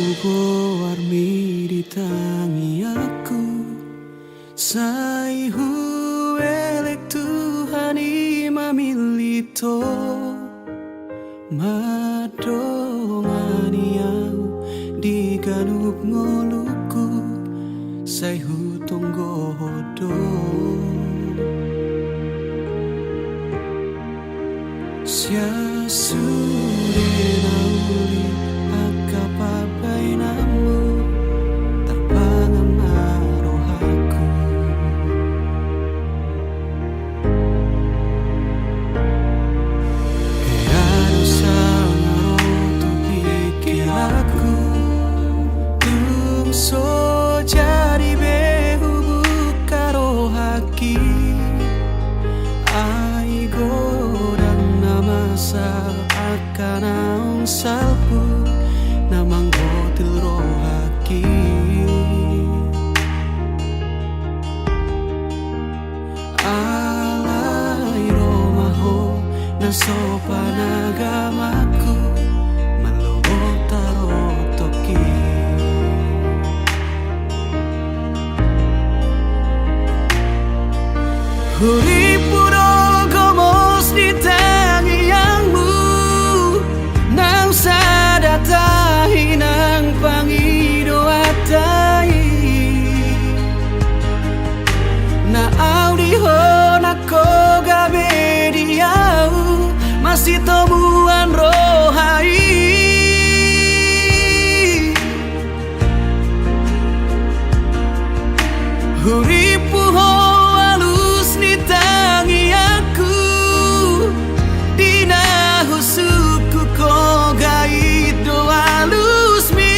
Hugo armi di tangi aku sai huelek Tuhani mamilito madongani au di ganup ngoluku sai hutunggo hodo sia sude nauli akapapai namu terpangan marohaku keado sangarotu pikir aku tungso jadi behu bukaro haki aigo akan naung salpu namang hotel rohaki alai romaho na sopan agamaku malobo tarotoki huri puro gomos di tangi yangmu nang sadatahi nang pangido atai na audiho na koga bediau masih temuan rohai huripu ho alus ni tangi aku dina husuku koga itu alus mi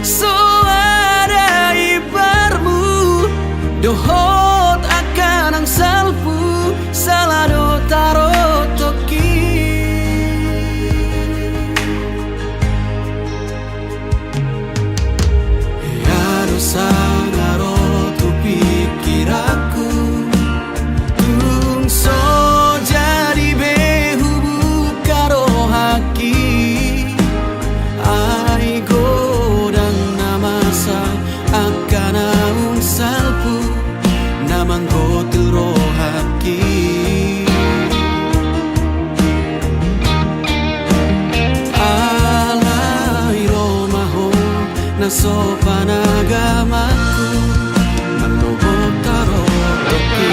so ada ibarmu dohot akan ang salpu salado tarotoki yaro sangarotu pikir aku tungso jadi behu bukaro haki ai godang namasa akan naung salpu namang hotel rohaki alai romaho na sopan agamaku malobo tarotoki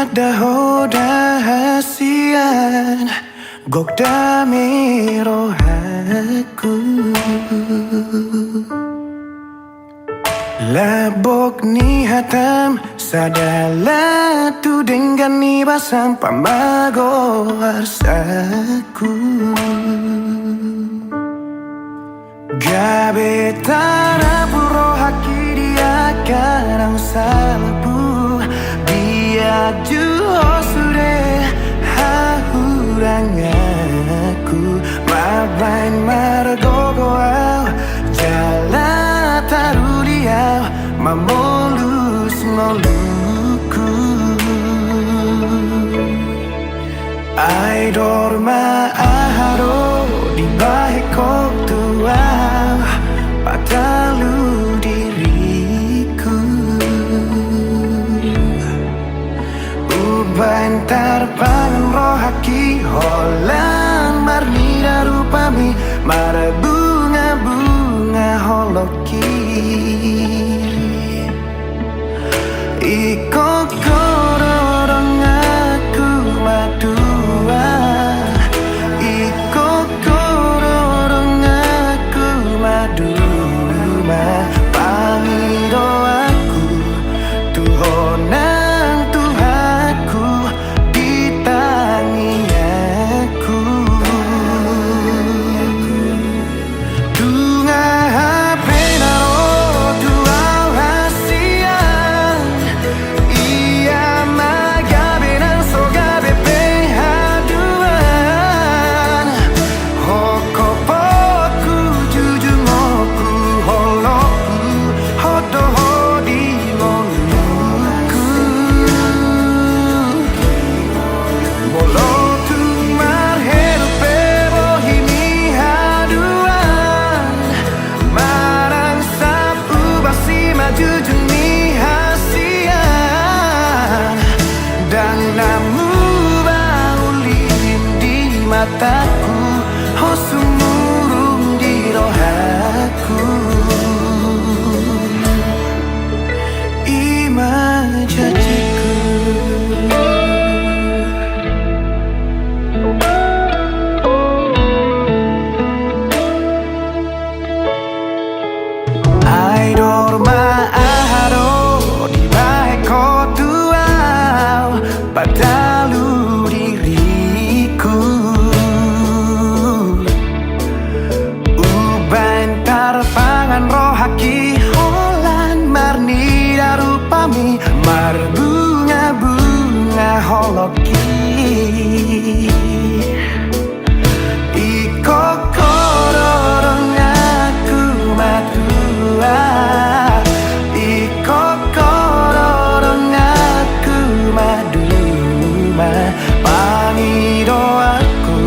dahoda hasian gok dami rohaku labok ni hatam sadala tu dengan ni basam pamago arsaku gabe tara puro haki dia karang salapu dia juho sure hahurangaku mabain margogo au jala taruliau mamolus ngoluku ai dorma aharo di bahekok tuau patalu diriku ubantar pangan rohaki holan marnida rupami mara bunga-bunga holoki iko kororong aku madua iko kororong aku maduma pangiro aku tuhonang tuhaku ditangi aku tunga penaro tuau hasian ia magabe nang sogabe pehaduan hokopoku jujungoku holoku hodohodi ngoluku molotu marheru pebo himi haduan marang sapu basi maju juni hasian dan namu baulin di mataku hosumurung di rohaku ima janjiku ai dorma aharo di baheko tuau patalu diriku ubantar pangan rohaki holan marnida rupami mar bunga-bunga holoki iko kororong aku madua iko kororong aku maduma pangiro aku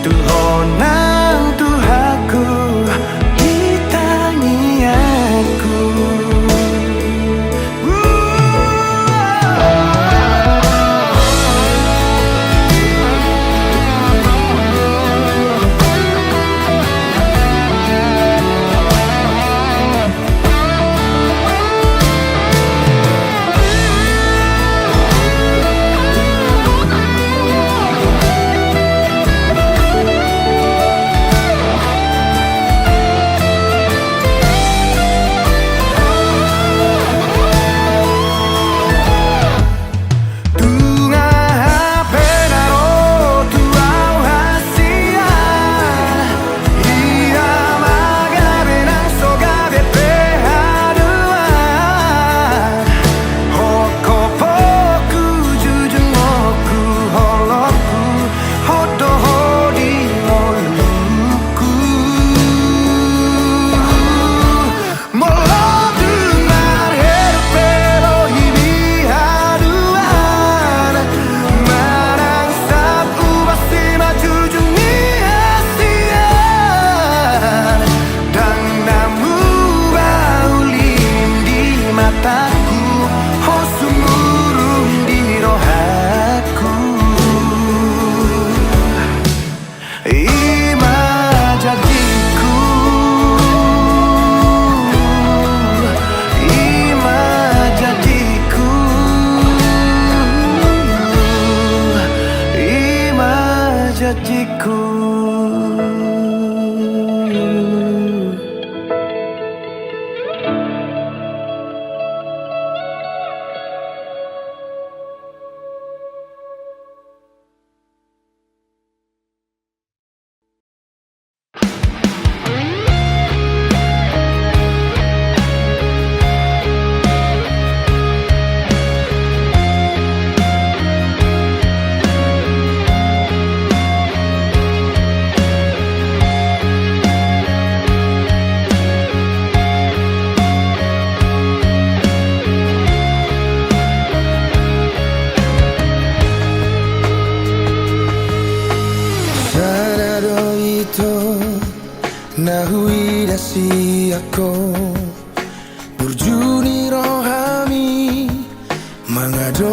tuhonang tuhaku ditangi aku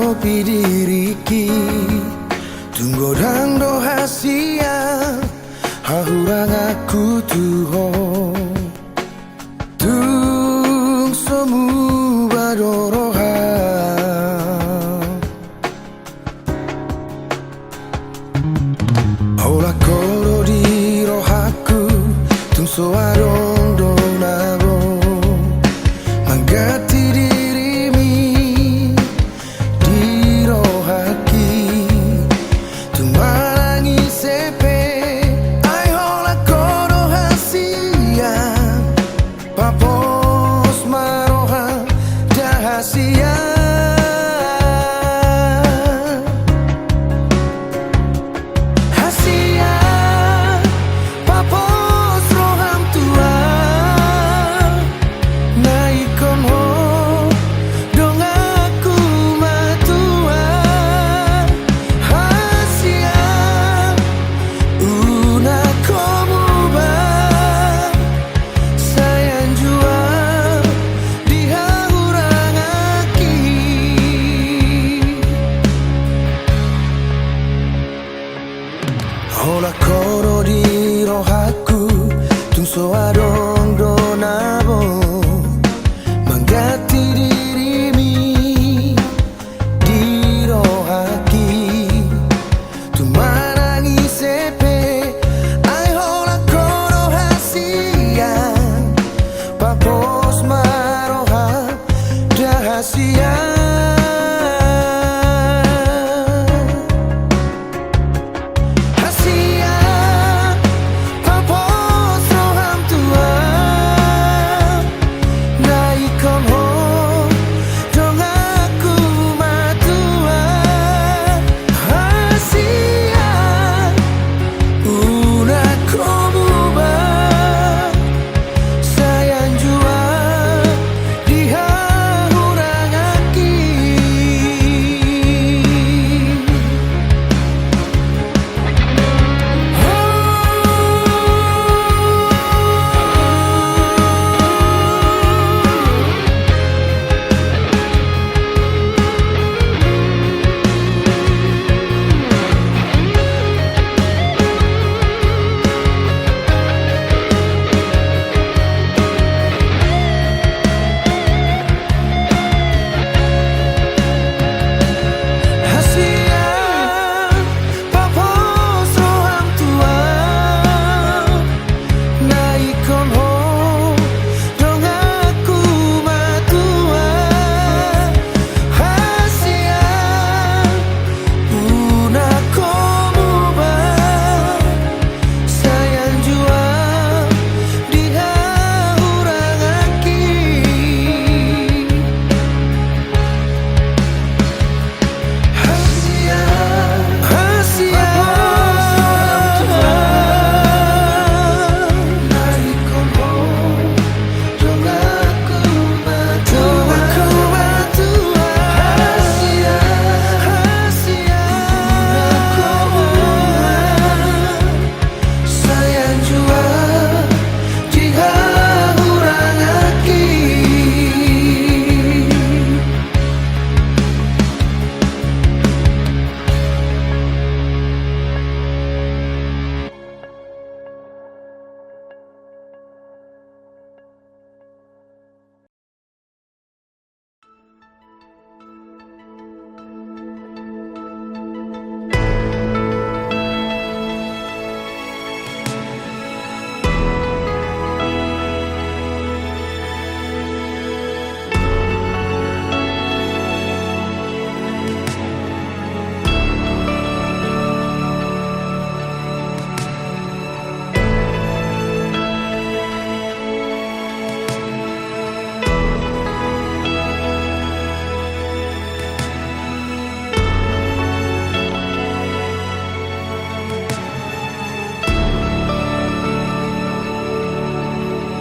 ngopi diriki tunggu dang do hasia hahurang aku tuho tung semu badoroha Ola koro di rohaku tung soarong donabo manggati dirimi di rohaki tung malangi sepe ai ola koro hasia papos maroha dahasia Ola koro di rohaku tung soarong donabo manggati dirimi di rohaki tung marangi sepe ai ola koro hasia papos maroha dahasia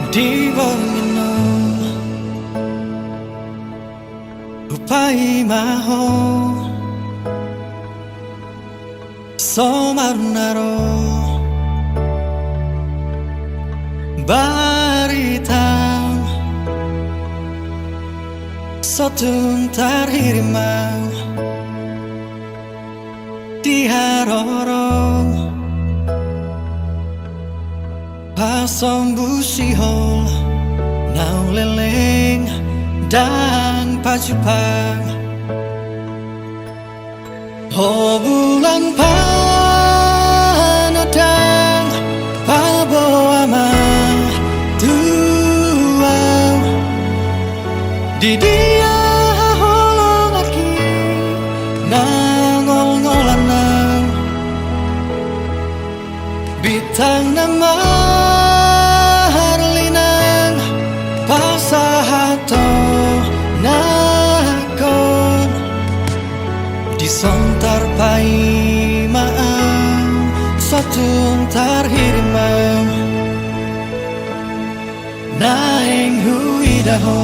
Di bawahnya upai maho somarnaro baritang sotun tarhirimau diharorong pasong busihol naung leleng dan pacupang ho bulan panadang pabawa mah tuang di dia holong aki nangol-ngolan nang bitang nama harlinang pasahato nakon disontar pai maang satung tarhirimam naeng huidaho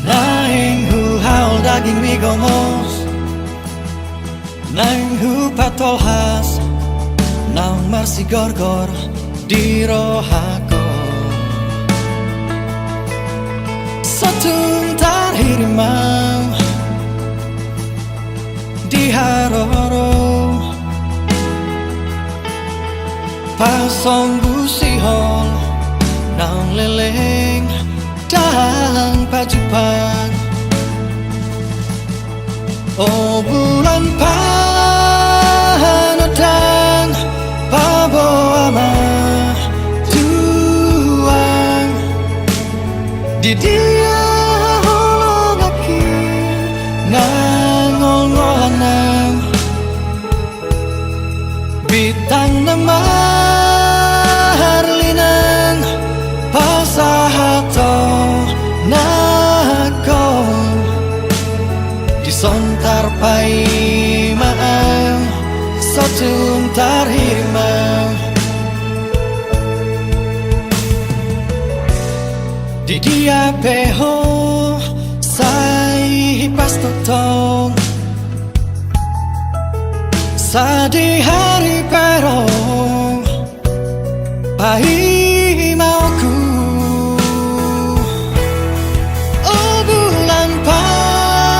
naeng hu haul daging migomos naeng hu patolhas naung marsi gorgor di rohako satung tarhirimam diharoro pasong busihol naung leleng dan pacupang oh bulan panadang pabawa mah tuang di dia holong aki nangol-ngolanang bitang nama harlinang pasahato nakon disontar pai maang satung tarhirimam di dia peho sai pastotong sadi hari perong pai mauku oh bulan panadang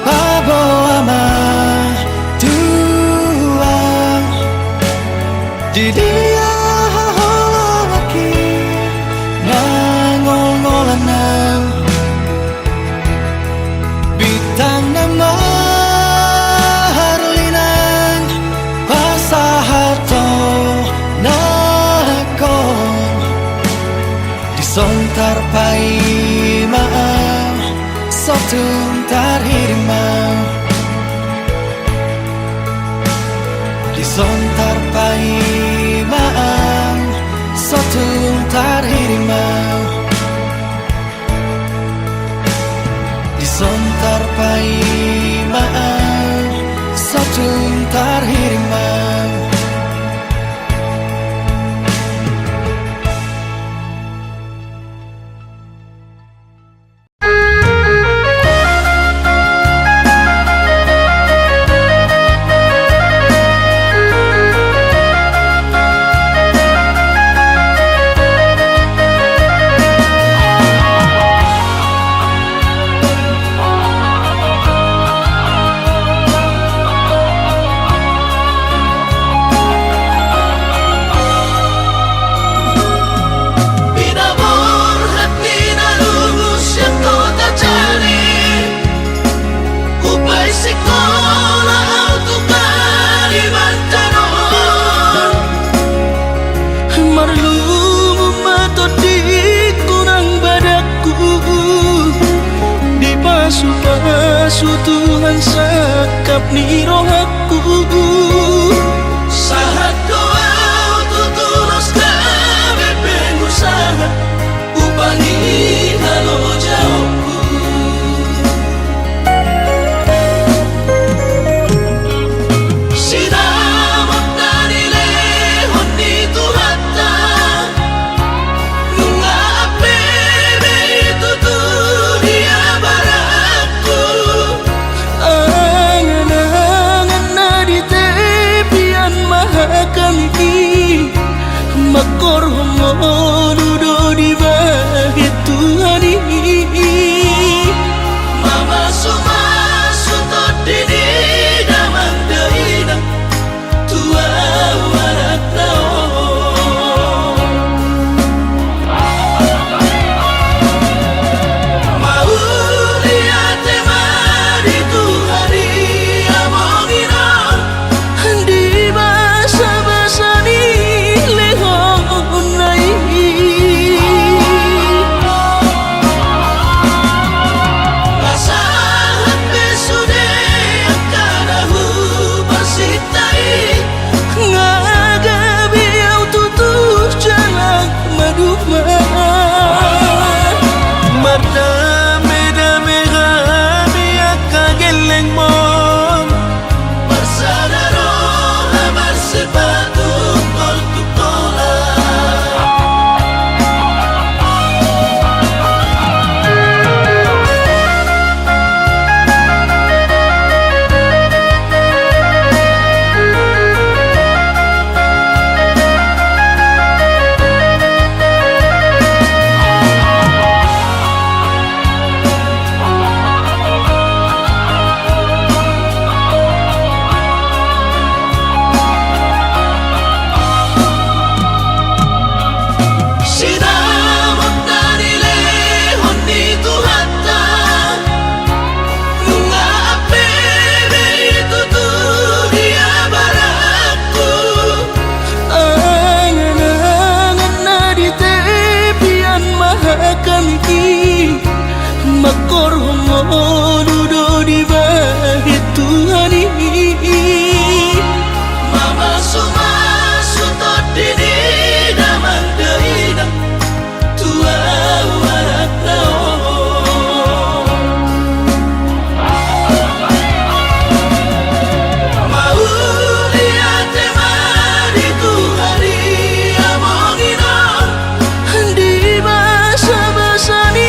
pabawa mah tuang di dia holong aki nangol-ngolanang bitang nama harlinang pasahato nakon disontar pai maang satung tarhirimam disontar pai maang satung tarhirimam disontar pai maang satung tarhirimam Pasu Tuhan sakap ni rohaku sahat doa tutulos kami pengusaha upangi halo jauhku sinamak dari lehon di tuhata nunga apebe itu tuh dia barakku angan-angan na di te kami makor ngono do di bahit Tuhan ini mama suma sutot dini daman deina tua warak mau lihat emang itu hari amongina di bahasa-bahasa ni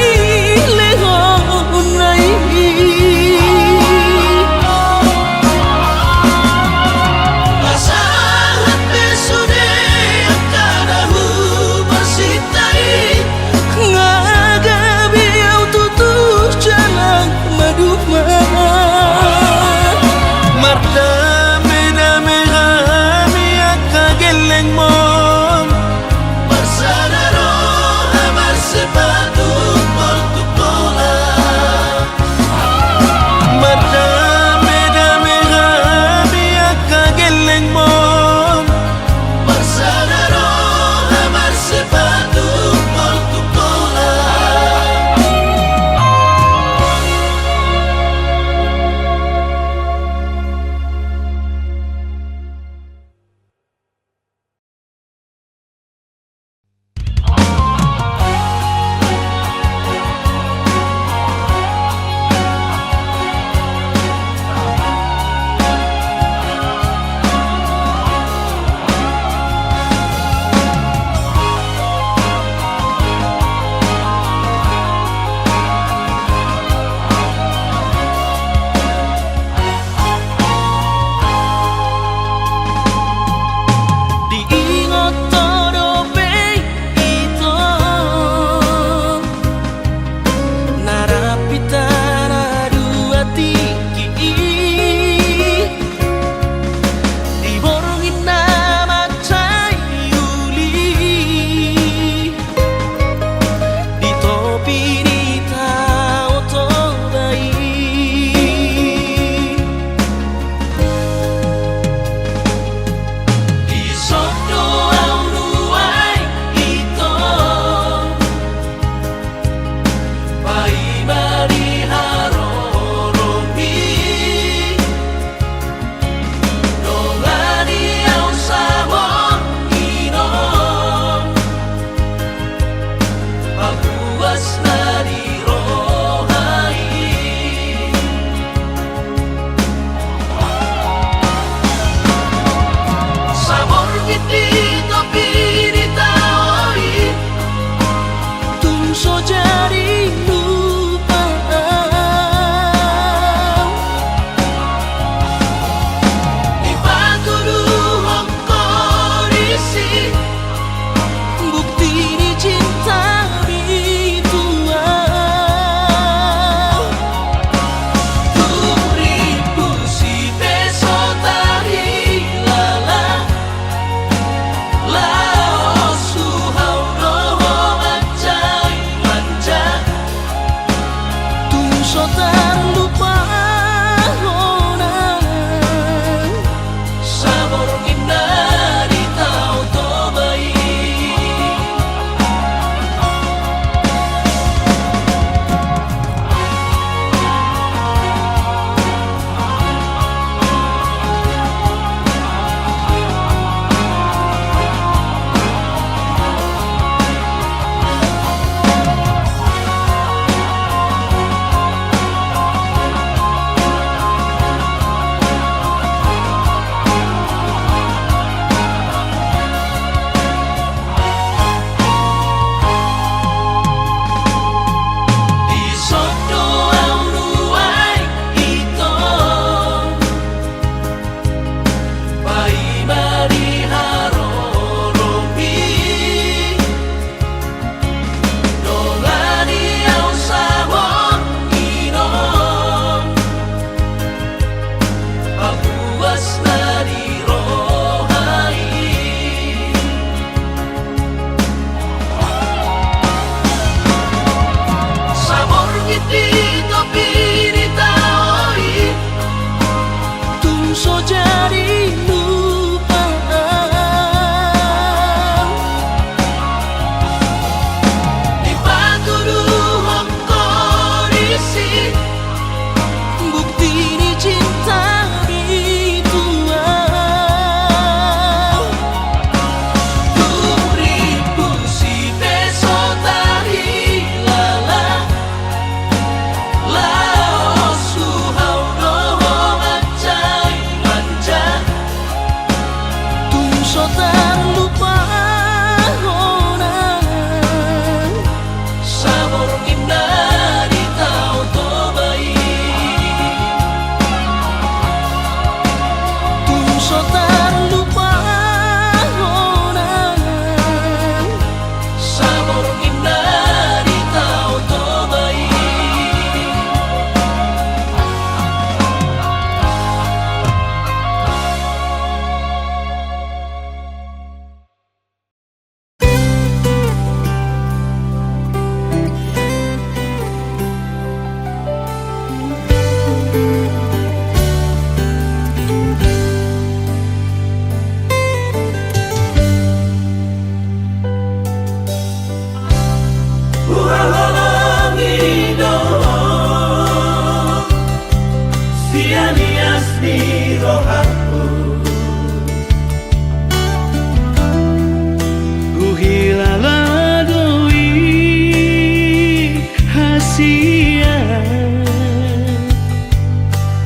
sia.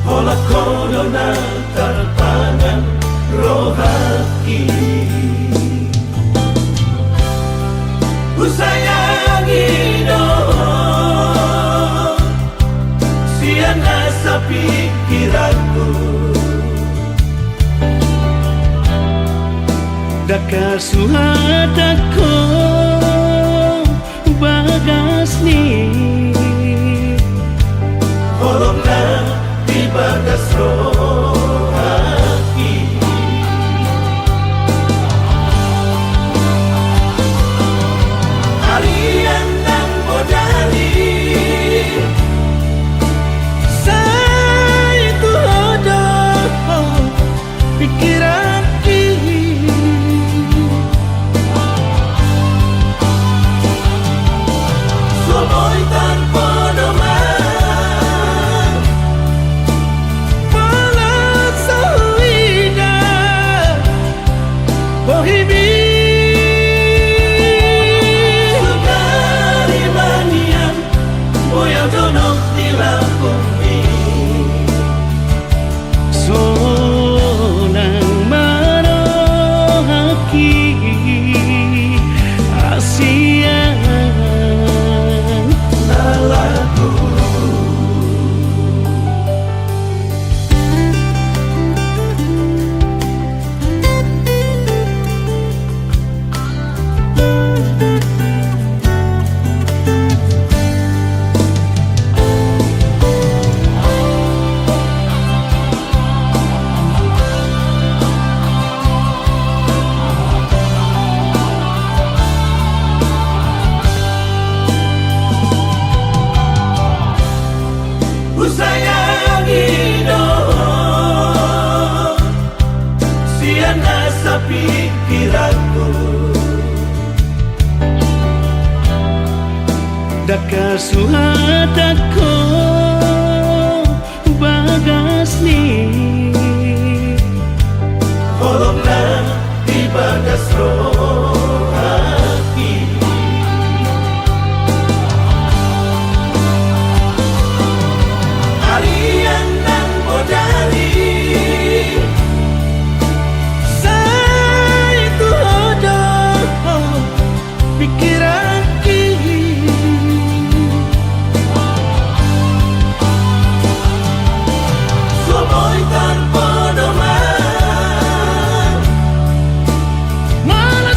Ola corona tertangan rohaki. Usayangi dong siang asa pikiranku. Daka suhatako bagas ni Holongna di bagas rohaki. Alian dan bodali saya itu hodoh pikiran Somoy tanpa doman Malat sa huida Bohimi Sukari manian Boyang donok di lampumi Solang marohaki Asia Usayangi dong siang asa pikiranku. Daka suhatako bagas ni Holongna di bagas rohaki. Alian dan bodali saya itu hodoh pikiran Somoy tanpa doman Malah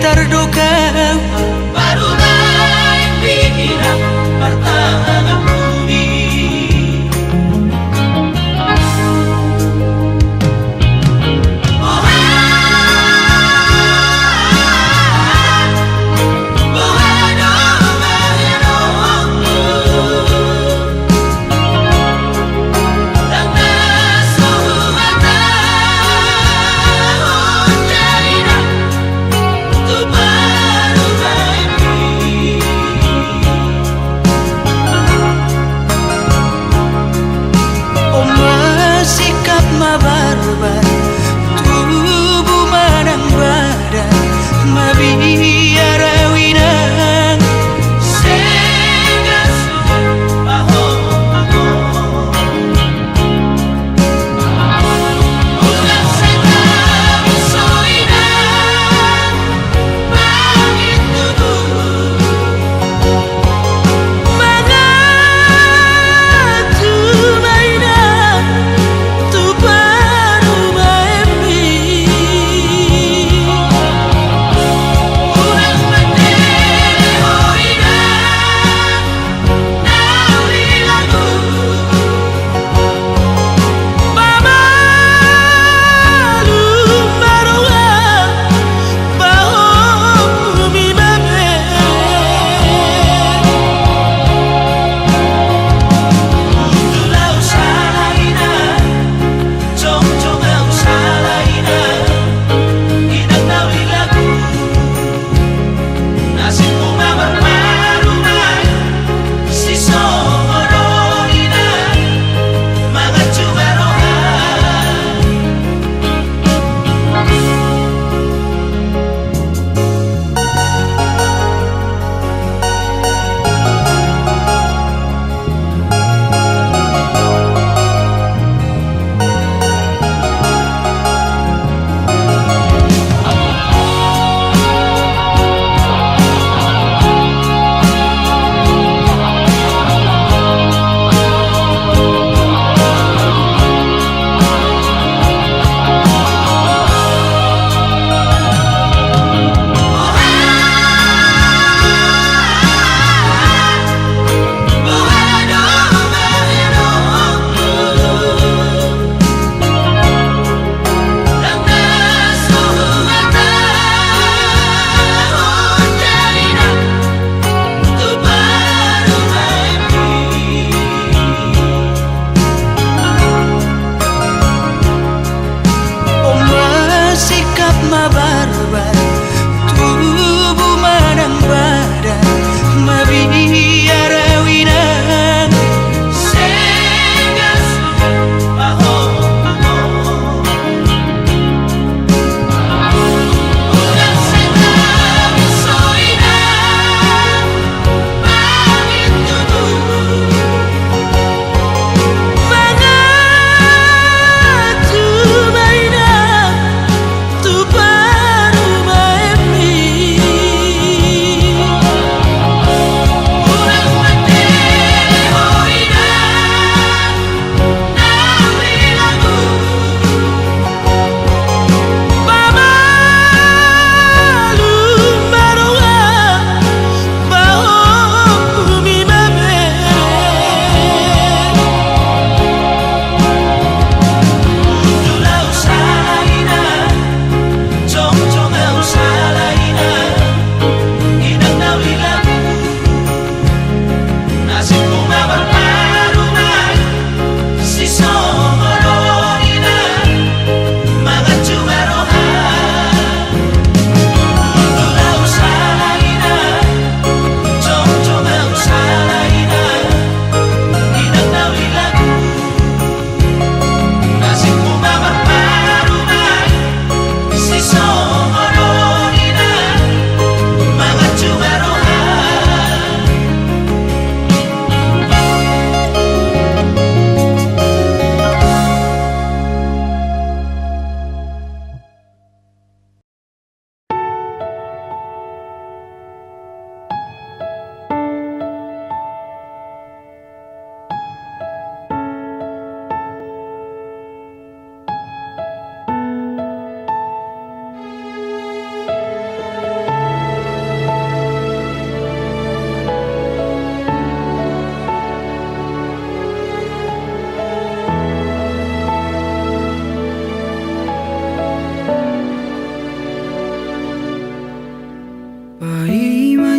terduga. Baru naik pikiran pertahanan budi. Tuba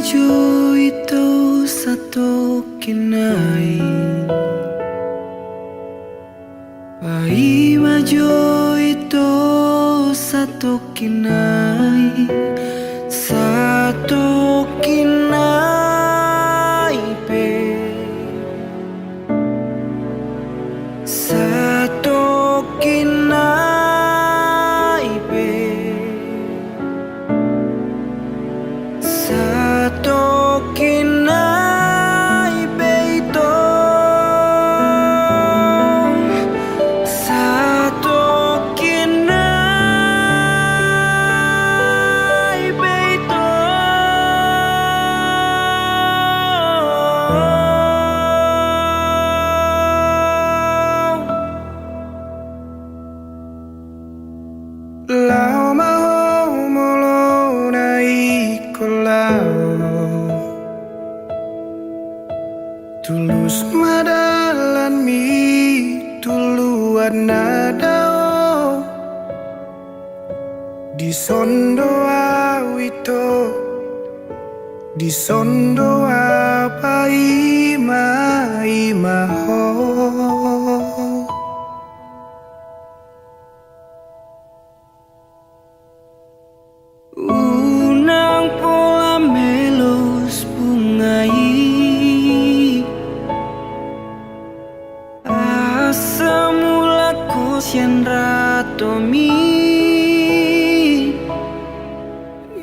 maju itu satu kinai, Pai maju itu satu kinai, satu kinai pe, satu kinai pe, satu kinai pe itu, satu kinai pe itu. Lau mau molo naik kolau, tulus madalan mi tuluan nadao, di sondo awito, di sondo apa ima ho. Unang pola melos bungai, asam mula kosian ratomi,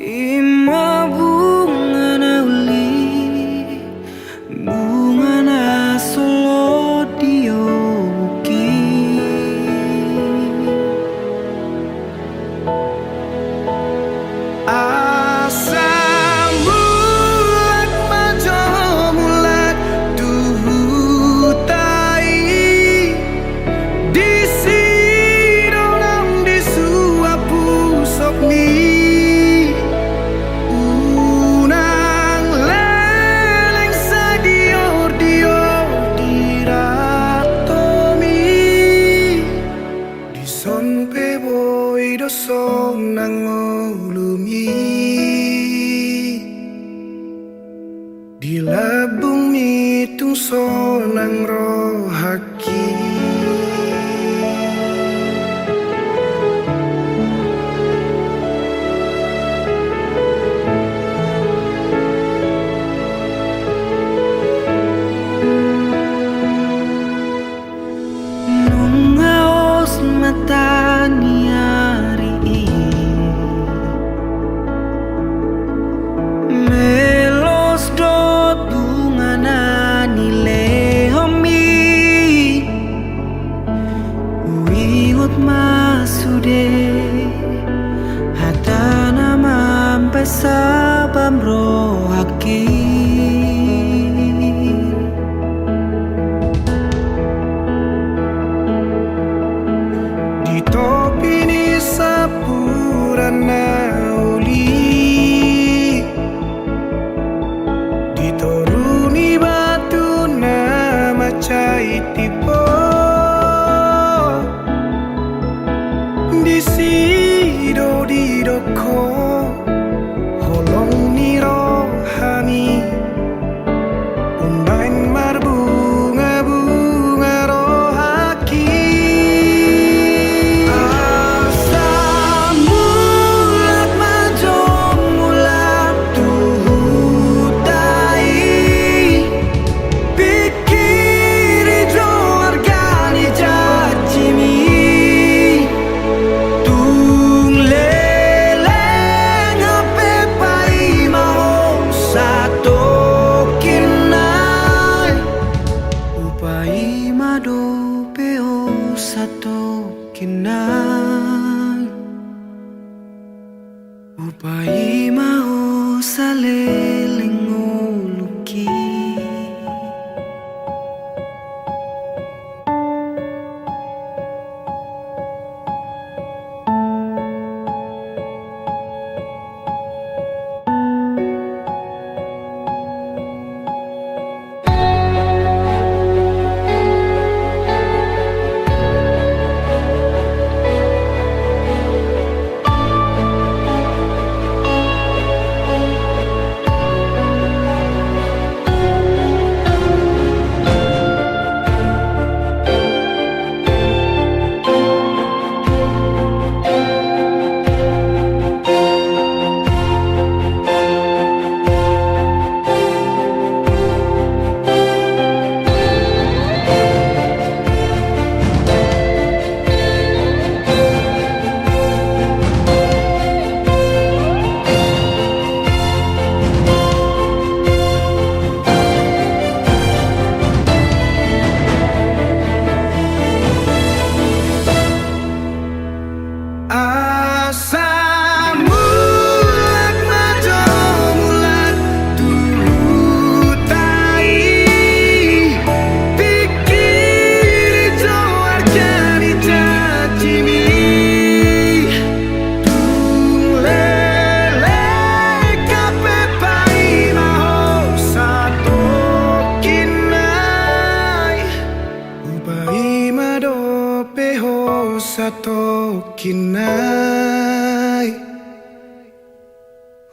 ima bunga na uli, bunga na solo dioki. Asam bulat majo mulat duhutai, di sidonang di suapu sokmi, unang leleng sadior dior diratomi, di son peboy doson nangolumi, di labung mitung sonang rohaki. Nungaos mata niari, melos dot bunga na nilehomi, uingot masude, hatana mampai sabam rohaki. Di topi ni sapurana uli, di toruni batu na macai tipo, di sido di doko holong ni rohani, undain marbunga-bunga rohaki. Asam mulat majo mulat tuhutai, pikiri jo argani jajimi, tung leleng ape pai mau satu kinai, upai mado peo satu kinai, upai mau saleleng uluki.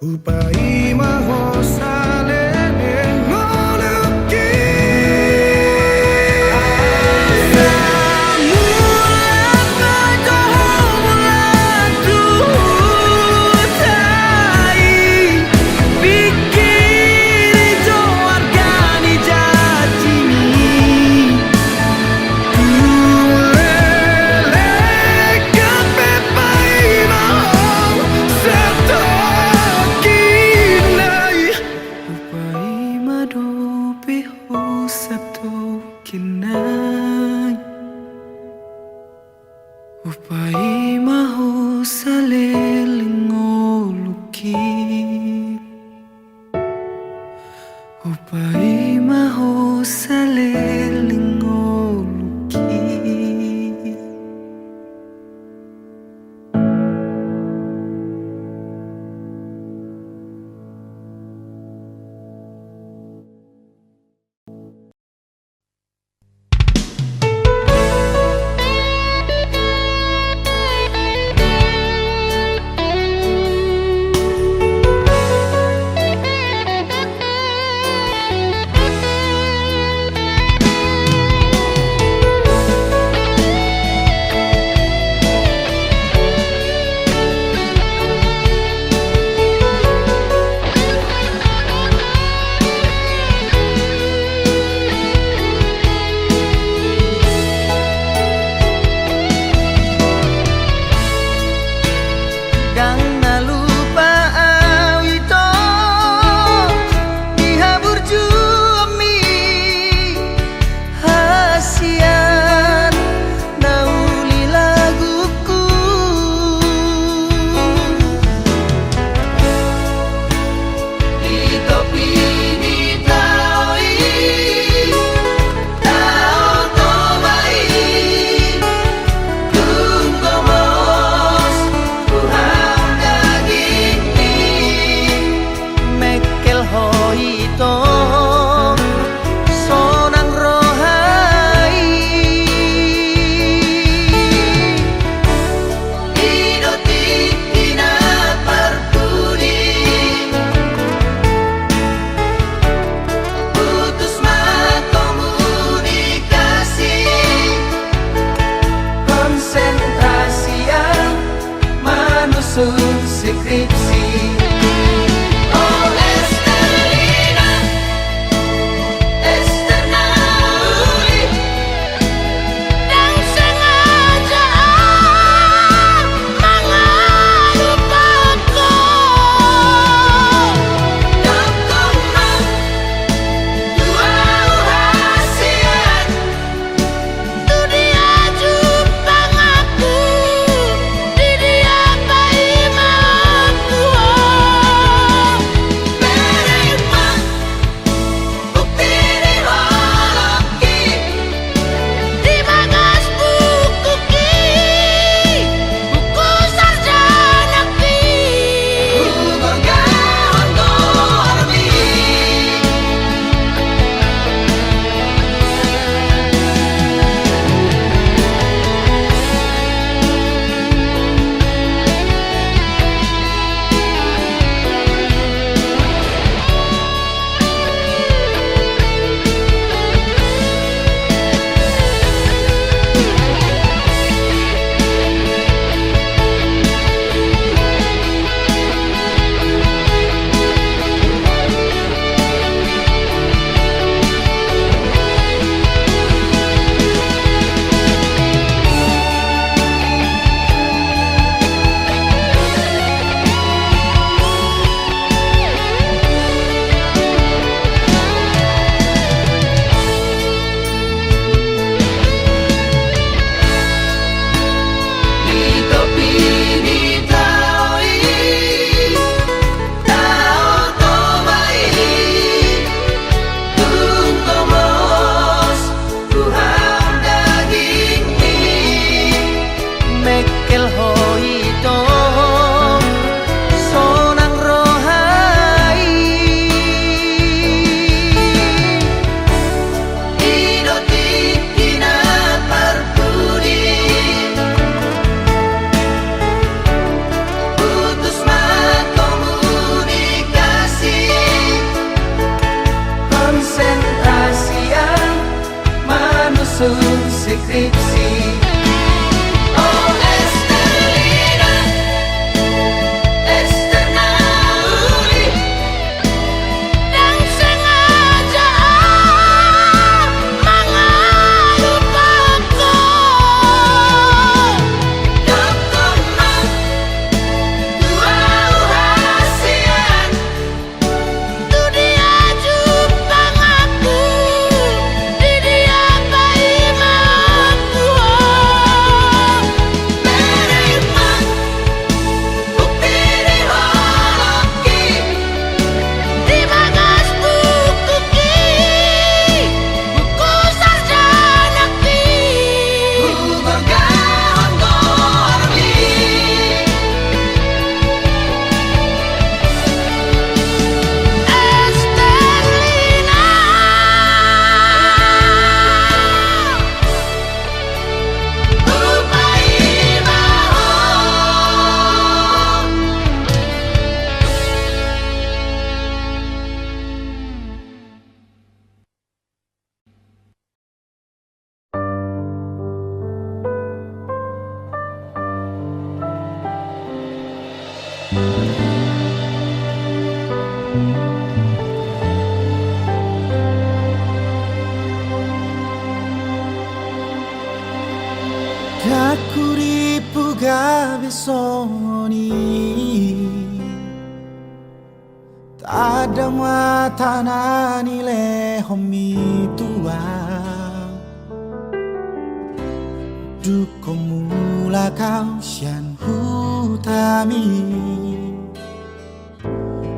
Upai maho salele ngoluki Samulat madoho mulatu utai Pikiri jo wargani jajini Kulele kape pai maho setokinai Upai mado piho setokinai Upai maho salelingoluki Upai maho salelingoluki Skripsi Oh Estelina Esternauli Dan sengaja mengalupaku Dokongan dua hasiat Tu dia jumpa aku Di dia pai maku besoni Tadang matana nile homi tua Duko mula kau sian hutami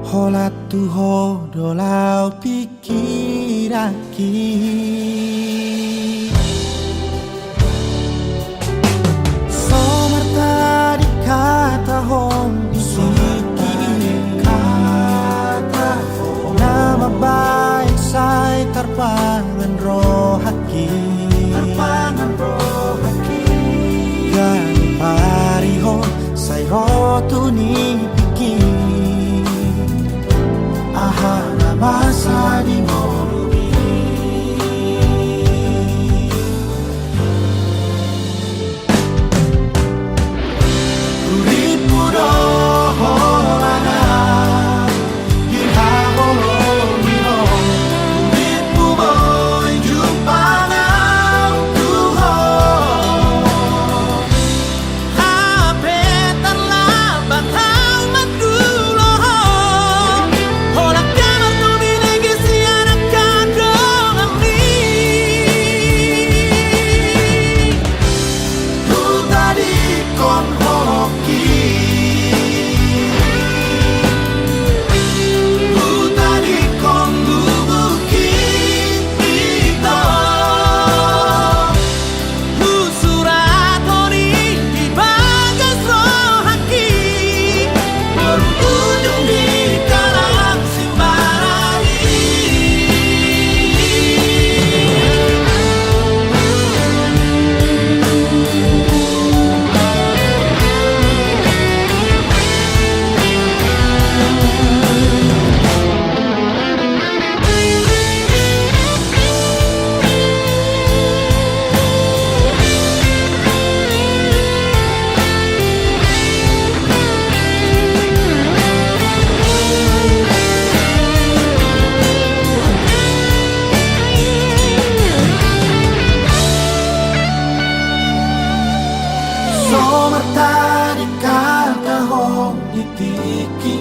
Holat tu hodolau pikiraki Somarta di kata hom di siki kata nama baik sai tarpangan rohaki Gani pariho sai rotu ni pikir Ahana masa di morubi Uripu doholana Gila holomino Uripu boy jumpanau Tuhan Hape terlambat amat dulu Holak kamar tu binegi si anak kandung ami Tu tadi kon hoki Tu tadi kon lubuki Ito Lu surat hori di bagas rohaki Berujung di kalang simbarani Somarta di kata hom di tiki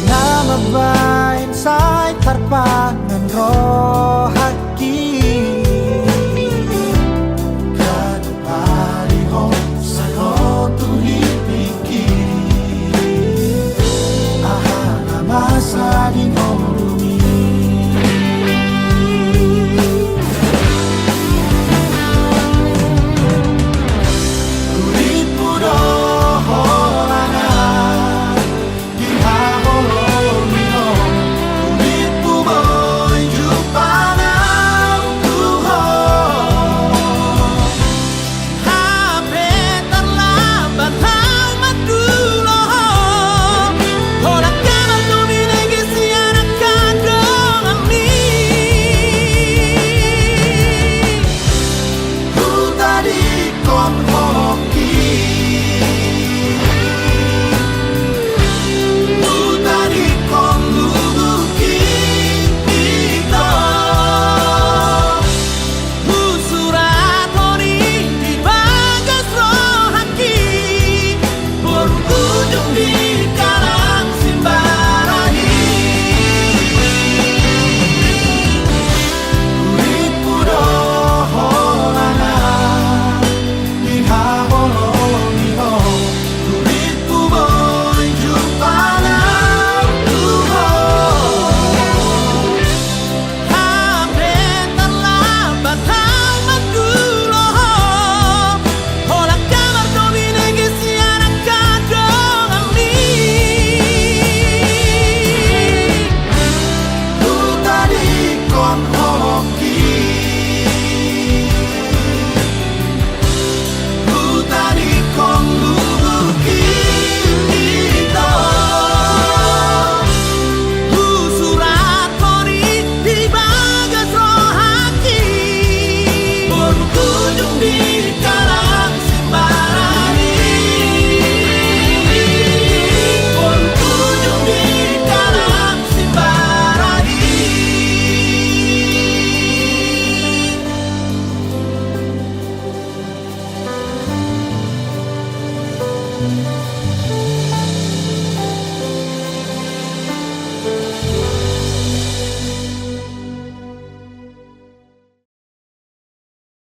Nama bain sai tarpangan rohaki